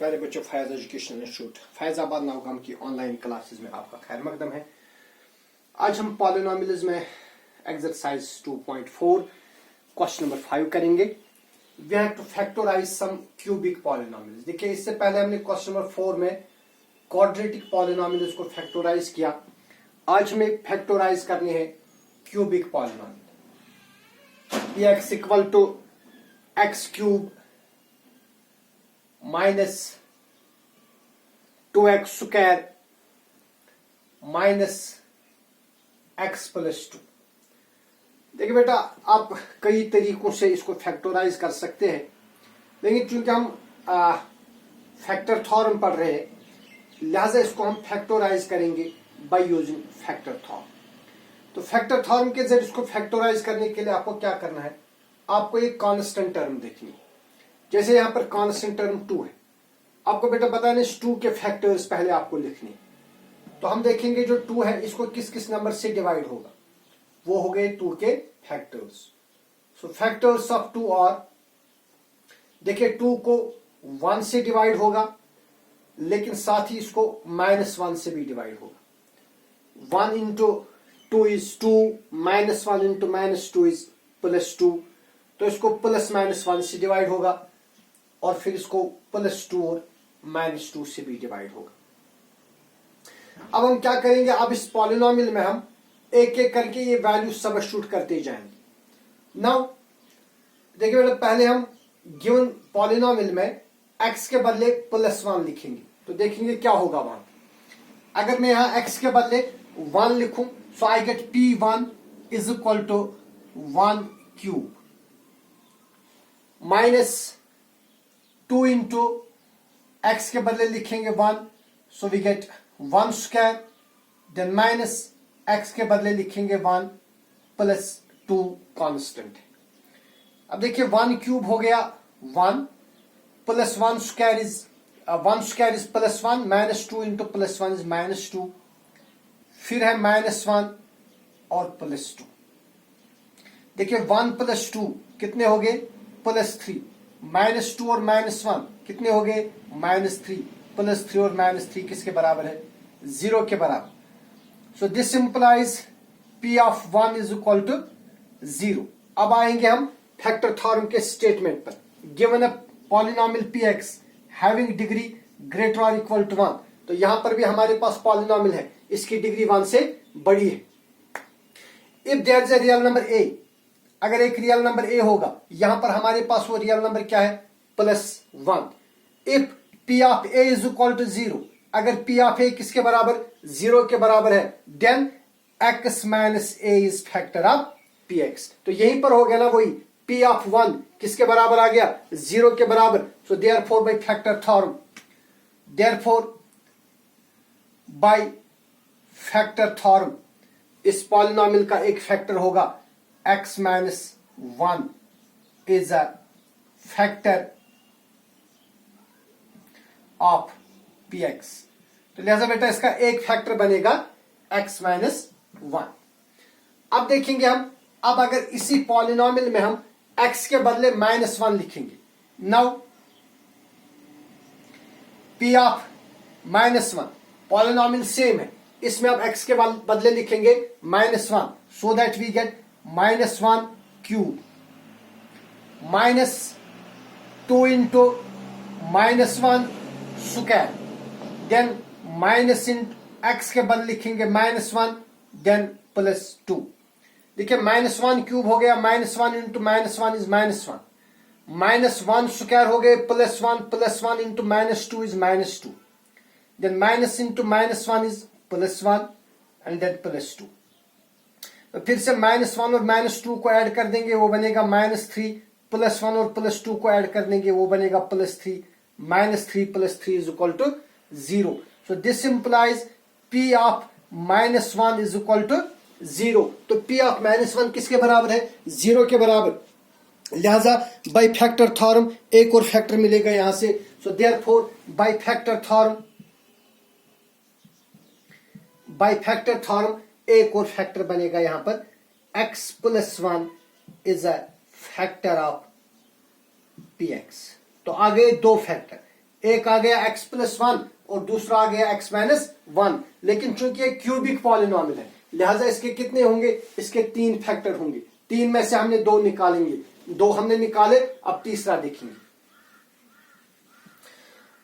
प्यारे बच्चों, Faiz educational institute Faizabad Nowgam की ऑनलाइन क्लासेस में आपका खैर मकदम है। आज हम पॉलिनोमियल्स में एक्सरसाइज 2.4 क्वेश्चन नंबर 5 करेंगे। We have to factorise some cubic polynomials. देखिए, इससे पहले हमने क्वेश्चन नंबर 4 में क्वाड्रेटिक पॉलिनोमियल्स को फैक्टराइज किया। आज हमें फैक्टराइज करनी है cubic polynomial. X equal to x cube minus 2x square minus x plus 2। देखिए बेटा, आप कई तरीकों से इसको फैक्टराइज कर सकते हैं, लेकिन चूंकि हम फैक्टर थ्योरम पढ़ रहे हैं, लिहाजा इसको हम फैक्टराइज करेंगे बाय यूजिंग फैक्टर थ्योरम। तो फैक्टर थ्योरम के जरिए इसको फैक्टराइज करने के लिए आपको क्या करना है, आपको एक कांस्टेंट टर्म देखनी है। जैसे यहां पर कांस्टेंट टर्म 2 है, आपको बेटा बताना इस 2 के फैक्टर्स पहले आपको लिखने। तो हम देखेंगे जो 2 है इसको किस किस नंबर से डिवाइड होगा, वो हो गए 2 के फैक्टर्स। सो फैक्टर्स ऑफ 2 और देखिए 2 को 1 से डिवाइड होगा, लेकिन साथ ही इसको -1 से भी डिवाइड होगा। 1 इंटू 2 इज 2, -1 इंटू -2 इज +2। तो इसको +-1 से डिवाइड होगा और फिर इसको +2 और -2 से भी डिवाइड होगा। अब हम क्या करेंगे, अब इस पॉलिनोमियल में हम एक एक करके ये वैल्यू सबस्टिट्यूट करते जाएंगे। नाउ देखिए बेटा, पहले हम गिवन पॉलिनोमियल में x के बदले +1 लिखेंगे। तो देखेंगे क्या होगा वहां। अगर मैं यहां x के बदले 1 लिखूं, so I get P1 is equal to 1 cube -2 into x के बदले लिखेंगे 1, so we get 1 square. Then minus x के बदले लिखेंगे 1 +2 कांस्टेंट। अब देखिए 1 क्यूब हो गया 1 plus 1 square is 1 square is +1, -2 into +1 is -2, फिर है -1 और +2। देखिए 1 + 2 कितने हो गए, +3, -2 और -1 कितने हो गए, -3, +3 और -3 किसके बराबर है, 0 के बराबर। So this implies P of 1 is equal to 0। अब आएंगे हम फैक्टर थ्योरम के स्टेटमेंट पर। Given a polynomial Px having degree greater और इक्वल टू 1, तो यहां पर भी हमारे पास पॉलिनोमियल है, इसकी डिग्री 1 से बड़ी है। If there is a real number a, अगर एक रियल नंबर a होगा, यहां पर हमारे पास वो रियल नंबर क्या है, +1। If P of a is equal to 0, अगर P ऑफ a किसके बराबर, 0 के बराबर है, then x minus a is factor of Px। तो यहीं पर हो गया ना वही, P ऑफ 1 किसके बराबर आ गया, 0 के बराबर। So therefore by factor theorem, therefore by factor theorem इस पॉलिनोमियल का एक फैक्टर होगा x minus 1 is a factor of Px। तो लिहाजा बेटा इसका एक फैक्टर बनेगा x माइनस 1। अब देखेंगे हम, अब अगर इसी पॉलिनोमियल में हम x के बदले -1 लिखेंगे, now P of -1, polynomial same है, इसमें अब x के बदले लिखेंगे -1, so that we get -1 cube -2 into -1 square, then minus इन x के बदले लिखेंगे -1, देन +2। देखिए -1 क्यूब हो गया, -1 इंटू -1 इज -1, -1 स्क्वायर हो गए +1 into -2 is -2, then minus into -1 is +1 and then +2। तो फिर से -1 और -2 को ऐड कर देंगे, वो बनेगा -3, +1 और +2 को ऐड कर देंगे, वो बनेगा +3, -3 + 3 is equal to 0। So this implies P of -1 is equal to 0। तो P ऑफ -1 किसके बराबर है, 0 के बराबर। लिहाजा बाय फैक्टर थ्योरम एक और फैक्टर मिलेगा यहां से। So therefore by factor theorem एक और फैक्टर बनेगा यहां पर, x + 1 is a factor of Px। तो आ गए 2 फैक्टर, एक आ गया x प्लस 1 और दूसरा आ गया x माइनस 1। लेकिन चूंकि एक क्यूबिक पॉलिनोमियल है लिहाजा इसके कितने होंगे, इसके 3 फैक्टर होंगे। 3 में से हमने 2 निकालेंगे, 2 हमने निकाले, अब तीसरा देखेंगे।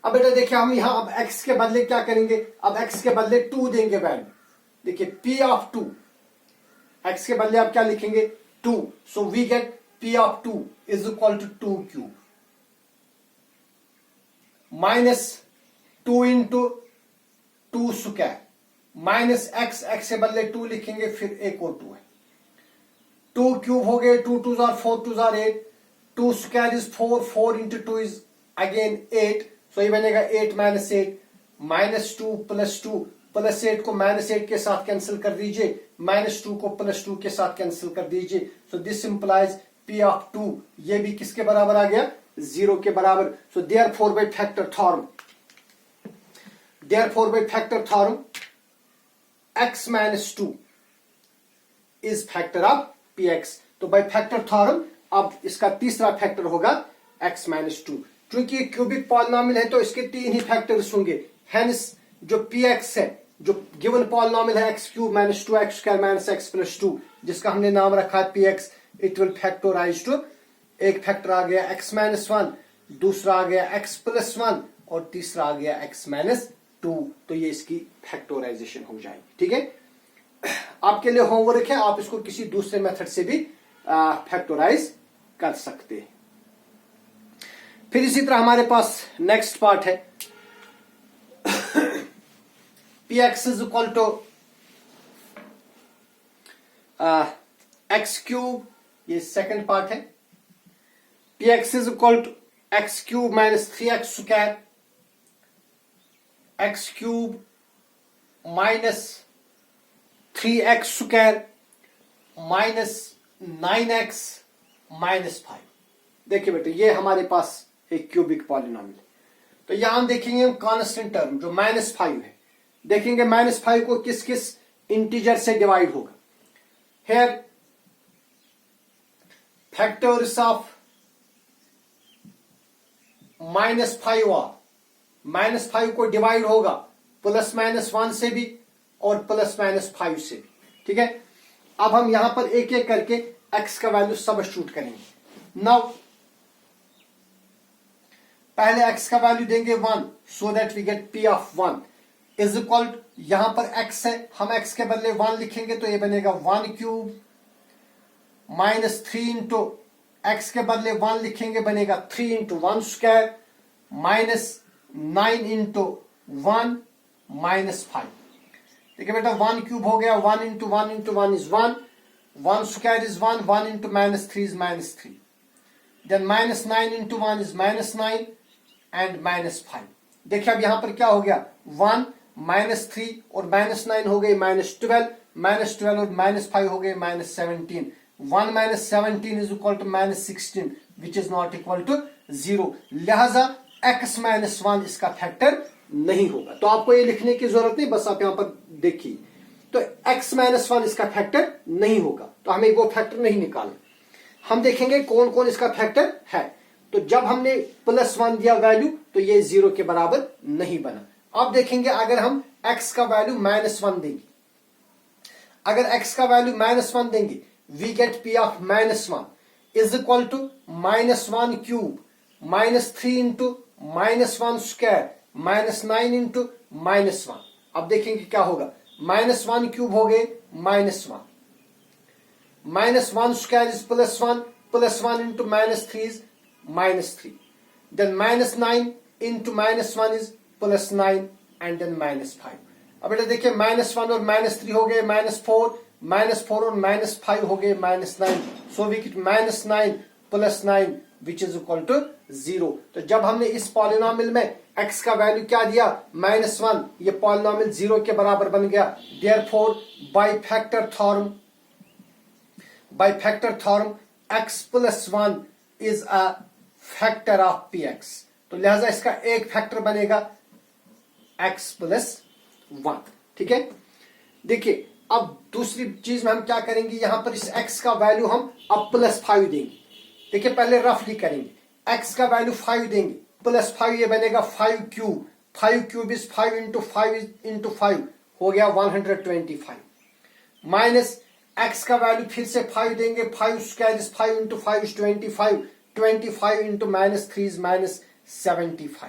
अब बेटा देखिए हम यहां अब x के बदले क्या करेंगे, अब x के बदले 2 देंगे वैल्यू। देखिए p ऑफ 2, x के बदले आप क्या लिखेंगे 2, so we get p of 2 is equal to 2 cube minus 2 into 2 square minus x, x के बदले 2 लिखेंगे, फिर एक और 2 है, 2 क्यूब हो गए, 2 2 jar 4 2 jar 8, 2 square is 4, 4 into 2 is again 8, सो ये बनेगा 8 माइनस 8 माइनस 2 प्लस 2, प्लस 8 को माइनस 8 के साथ कैंसिल कर दीजिए, माइनस 2 को प्लस 2 के साथ कैंसिल कर दीजिए, सो दिस इंप्लाइज p ऑफ 2 ये भी किसके बराबर आ गया, 0 के बराबर। So therefore by factor theorem x minus 2 is factor of px। तो बाय फैक्टर थ्योरम अब इसका तीसरा फैक्टर होगा x माइनस 2। क्योंकि ये क्यूबिक पॉलिनोमियल है तो इसके 3 ही फैक्टर्स होंगे, हेंस जो px है, जो गिवन पॉलिनोमियल है x cube minus 2x square minus x plus 2, जिसका हमने नाम रखा है px, it will factorise to, एक फैक्टर आ गया x माइनस 1, दूसरा आ गया x प्लस 1 और तीसरा आ गया x माइनस 2। तो ये इसकी फैक्टोराइजेशन हो जाएगी। ठीक है, आपके लिए होमवर्क है, आप इसको किसी दूसरे मेथड से भी फैक्टोराइज कर सकते हैं। फिर इसी तरह हमारे पास नेक्स्ट पार्ट है px is equal to x cube, ये सेकंड पार्ट है, px is equal to x cube minus 3x square, x cube minus 3x square minus 9x minus 5। देखिए बेटे ये हमारे पास एक क्यूबिक पॉलिनोमियल है, तो यहां हम देखेंगे हम कांस्टेंट टर्म जो माइनस 5 है, देखेंगे माइनस 5 को किस किस इंटीजर से डिवाइड होगा। Here factors of minus 5 are, minus 5 को डिवाइड होगा प्लस माइनस 1 से भी और प्लस माइनस 5 से भी। ठीक है, अब हम यहां पर एक एक करके x का वैल्यू सबस्टिट्यूट करेंगे। नाउ पहले x का वैल्यू देंगे 1, so that we get p of 1 is equal, यहां पर x है, हम x के बदले 1 लिखेंगे तो ये बनेगा 1 क्यूब माइनस 3 इंटू x के बदले 1 लिखेंगे बनेगा 3 into 1 square minus 9 into 1 minus 5। देखिए बेटा 1 क्यूब हो गया, 1 into 1 into 1 is 1, 1 square is 1, 1 into minus 3 is minus 3, then minus 9 into 1 is minus 9 and minus 5। देखिए अब यहां पर क्या हो गया, 1 माइनस 3 और माइनस 9 हो गए माइनस 12, माइनस 12 और माइनस 5 हो गए minus 17, 1 minus 17 is equal to minus 16 which is not equal to 0। लिहाजा x माइनस 1 इसका फैक्टर नहीं होगा। तो आपको ये लिखने की जरूरत नहीं, बस आप यहां पर देखिए, तो x माइनस 1 इसका फैक्टर नहीं होगा, तो हमें वो फैक्टर नहीं निकालना। हम देखेंगे कौन कौन इसका फैक्टर है। तो जब हमने प्लस 1 दिया वैल्यू तो ये 0 के बराबर नहीं बना। अब देखेंगे अगर हम x का वैल्यू माइनस 1 देंगे, अगर x का वैल्यू माइनस 1 देंगे, we get p of minus 1 is equal to minus 1 cube minus 3 into minus 1 square minus 9 into minus 1। अब देखेंगे क्या होगा, माइनस 1 क्यूब हो गए minus 1, minus 1 square is plus 1 into minus 3 is minus 3, then minus 9 into minus 1 is plus 9 and then minus 5। अब बेटा देखिए minus 1 और माइनस 3 हो गए माइनस 4, माइनस 4 और माइनस 5 हो गए minus 9, so we get minus 9 plus 9 which is equal to 0। तो जब हमने इस पॉलिनोमियल में x का वैल्यू क्या दिया माइनस 1, ये पॉलिनोमियल 0 के बराबर बन गया। Therefore by factor theorem x plus 1 is a factor of px, तो लिहाजा इसका एक फैक्टर बनेगा x प्लस 1। ठीक है, देखिए अब दूसरी चीज में हम क्या करेंगे, यहां पर इस x का वैल्यू हम अब प्लस 5 देंगे। देखिए पहले रफली करेंगे, x का वैल्यू 5 देंगे प्लस 5 ये बनेगा 5 cube, 5 cube is 5 into 5 into 5 हो गया 125 माइनस x का वैल्यू फिर से 5 देंगे, 5 square is 5 into 5 is 25, 25 into minus 3 is minus 75,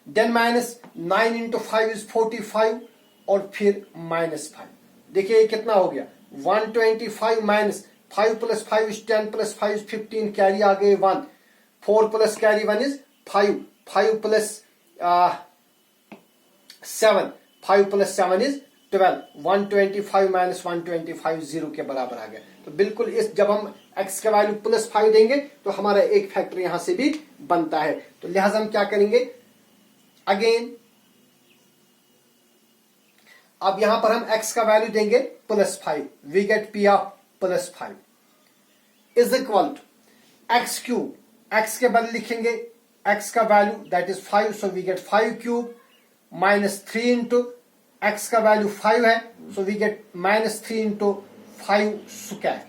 then minus 9 into 5 is 45 और फिर माइनस 5। देखिए ये कितना हो गया 125 minus 5 plus 5 is 10 plus 5 is 15, carry आ गए 1, 4 plus carry 1 is 5, 5 plus 7, 5 plus 7 is 12, 125 minus 125 0 के बराबर आ गया। तो बिल्कुल इस जब हम x का वैल्यू प्लस 5 देंगे तो हमारा एक फैक्टर यहां से भी बनता है। तो लिहाजा हम क्या करेंगे, अगेन अब यहां पर हम x का वैल्यू देंगे plus 5, we get p of plus 5 is equal to x cube, x के बदले लिखेंगे x का value that is 5, so we get 5 cube minus 3 into x का वैल्यू 5 है, so we get minus 3 into 5 square,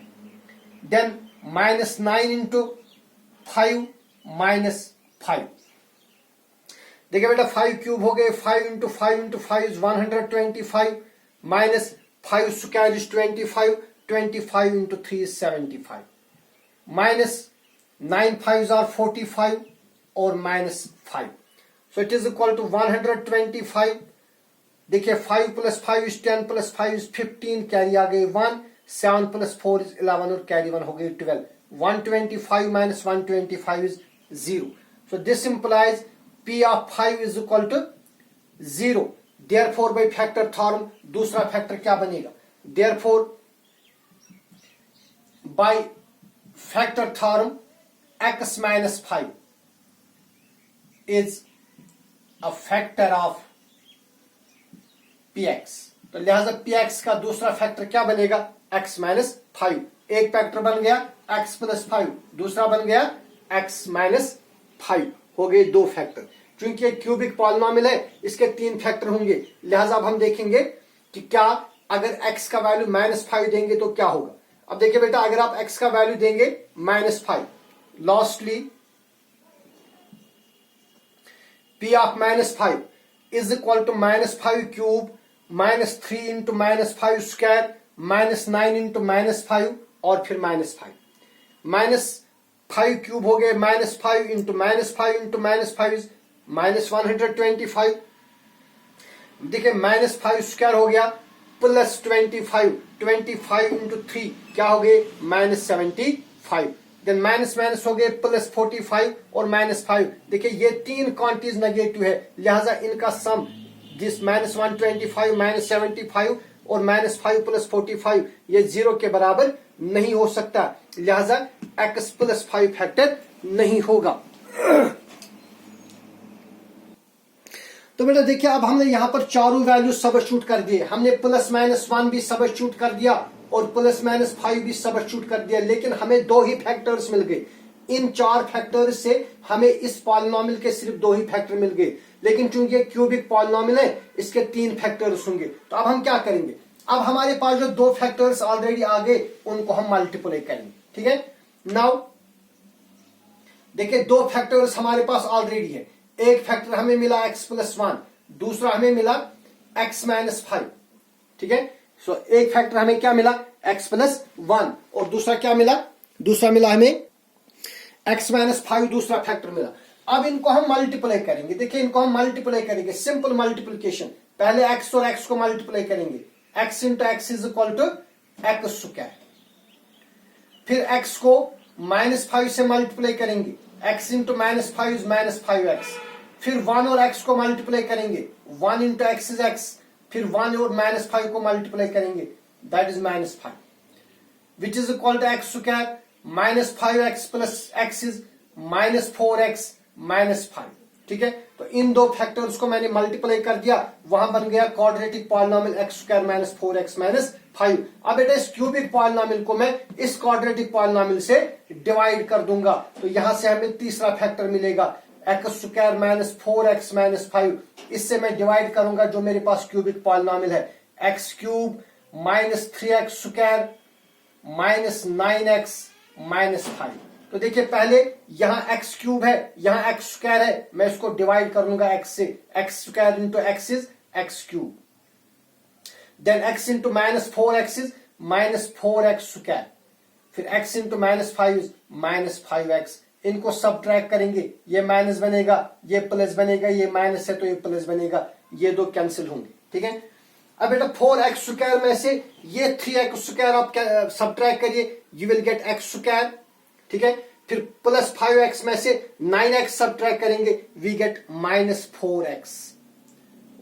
then minus 9 into 5 minus 5। देखिए बेटा 5 cube हो गए, 5 into 5 is 125 minus 5 square is 25, 25 into 3 is 75 minus 9 5 are 45 और minus 5, so it is equal to 125। देखिए 5 plus 5 is 10 plus 5 is 15, carry आ गई 1, 7 plus 4 is 11 और carry 1 हो गई 12, 125 minus 125 is 0, so this implies p of 5 is equal to 0, therefore by factor theorem दूसरा factor क्या बनेगा, therefore by factor theorem x minus 5 is a factor of px। तो लिहाजा px का दूसरा फैक्टर क्या बनेगा x minus 5, एक फैक्टर बन गया x plus 5, दूसरा बन गया x minus 5, हो गए दो फैक्टर। क्योंकि क्यूबिक पॉलिनोमियल है इसके 3 फैक्टर होंगे, लिहाजा अब हम देखेंगे कि क्या अगर x का वैल्यू -5 देंगे तो क्या होगा। अब देखिए बेटा अगर आप x का वैल्यू देंगे -5, lastly p of -5 is equal to -5 cube minus 3 into -5 square minus 9 into -5 और फिर -5 क्यूब हो गए -5 इंटू -5 इज -125। देखिए -5 स्क्वायर हो गया प्लस 25 इंटू 3 क्या हो गए -75, देन माइनस हो गए प्लस 45 और -5। देखिए ये 3 क्वांटिटीज नेगेटिव है, लिहाजा इनका सम जिस -125 -75 और -5 प्लस 45 ये 0 के बराबर नहीं हो सकता, लिहाजा x प्लस 5 फैक्टर नहीं होगा। तो बेटा देखिए अब हमने यहां पर चारों वैल्यू सबस्टिट्यूट कर दिए, हमने +-1 भी सबस्टिट्यूट कर दिया और +-5 भी सबस्टिट्यूट कर दिया, लेकिन हमें 2 ही फैक्टर्स मिल गए। इन 4 फैक्टर्स से हमें इस पॉलिनोमियल के सिर्फ 2 ही फैक्टर मिल गए, लेकिन चूंकि क्यूबिक पॉलिनोमियल है इसके 3 फैक्टर्स होंगे। तो अब हम क्या करेंगे, अब हमारे पास जो 2 फैक्टर्स ऑलरेडी आ गए उनको हम मल्टीप्लाई करेंगे, ठीक है। नाउ देखिए 2 फैक्टर्स हमारे पास ऑलरेडी है, एक फैक्टर हमें मिला x प्लस 1, दूसरा हमें मिला x माइनस 5, ठीक है। सो एक फैक्टर हमें क्या मिला x प्लस 1 और दूसरा क्या मिला, दूसरा मिला हमें x माइनस 5, दूसरा फैक्टर मिला। अब इनको हम मल्टीप्लाई करेंगे, देखिए इनको हम मल्टीप्लाई करेंगे, सिंपल मल्टीप्लिकेशन, पहले x और x को मल्टीप्लाई करेंगे, x into x is equal to x square, फिर x को -5 से मल्टीप्लाई करेंगे, x इंटू -5 इज -5x, फिर 1 और x को मल्टीप्लाई करेंगे, 1 इंटू एक्स इज x, फिर 1 और -5 को मल्टीप्लाई करेंगे that is -5 which is equal to x square, -5x plus x is -4x -5, ठीक है। तो इन 2 फैक्टर्स को मैंने मल्टीप्लाई कर दिया, वहां बन गया quadratic polynomial x square -4x -5। अब बेटा इस क्यूबिक पॉलिनोमियल को मैं इस क्वाड्रेटिक पॉलिनोमियल से डिवाइड कर दूंगा, तो यहां से हमें तीसरा फैक्टर मिलेगा x स्क्वायर -4x -5, इससे मैं डिवाइड करूंगा जो मेरे पास क्यूबिक पॉलिनोमियल है, x cube -3x square -9x -5। तो देखिए पहले यहां एक्स क्यूब है, यहां एक्स स्क्वायर है, मैं इसको डिवाइड कर लूंगा एक्स से, x square into x is x cube, then x into -4x is -4x square, फिर x इंटू -5 इज -5x, इनको सब्ट्रैक्ट करेंगे, ये माइनस बनेगा, ये प्लस बनेगा, ये माइनस है तो ये प्लस बनेगा, ये दो कैंसिल होंगे, ठीक है। अब बेटा 4x स्क्वायर में से ये 3x स्क्वायर आप सब्ट्रैक्ट करिए, you will get x square, ठीक है। फिर प्लस 5x में से 9x सब्ट्रैक्ट करेंगे, वी गेट -4x,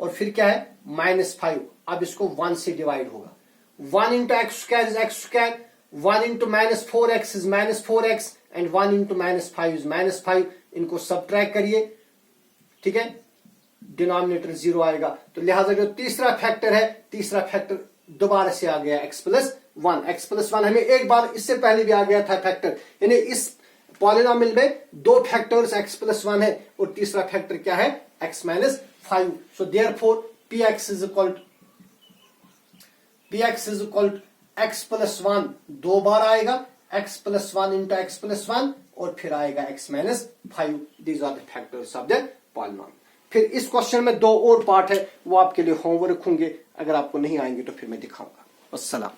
और फिर क्या है -5, अब इसको 1 से डिवाइड होगा, 1 into x square is x square, 1 into -4x is -4x, and 1 into -5 is -5, इनको सब्ट्रैक्ट करिए, ठीक है, डिनोमिनेटर 0 आएगा। तो लिहाजा जो तीसरा फैक्टर है, तीसरा फैक्टर दोबारा से आ गया x+1, x+1 हमें एक बार इससे पहले भी आ गया था फैक्टर, यानी इस पॉलिनोमियल में दो फैक्टर्स x+1 है और तीसरा फैक्टर क्या है x-5, so therefore px is equal to x+1 दो बार आएगा, x+1 इंटू x+1, और फिर आएगा x-5, these are the factors of the polynomial. फिर इस क्वेश्चन में दो और पार्ट है, वो आपके लिए होमवर्क होंगे, अगर आपको नहीं आएंगे तो फिर मैं दिखाऊंगा। अस्सलाम।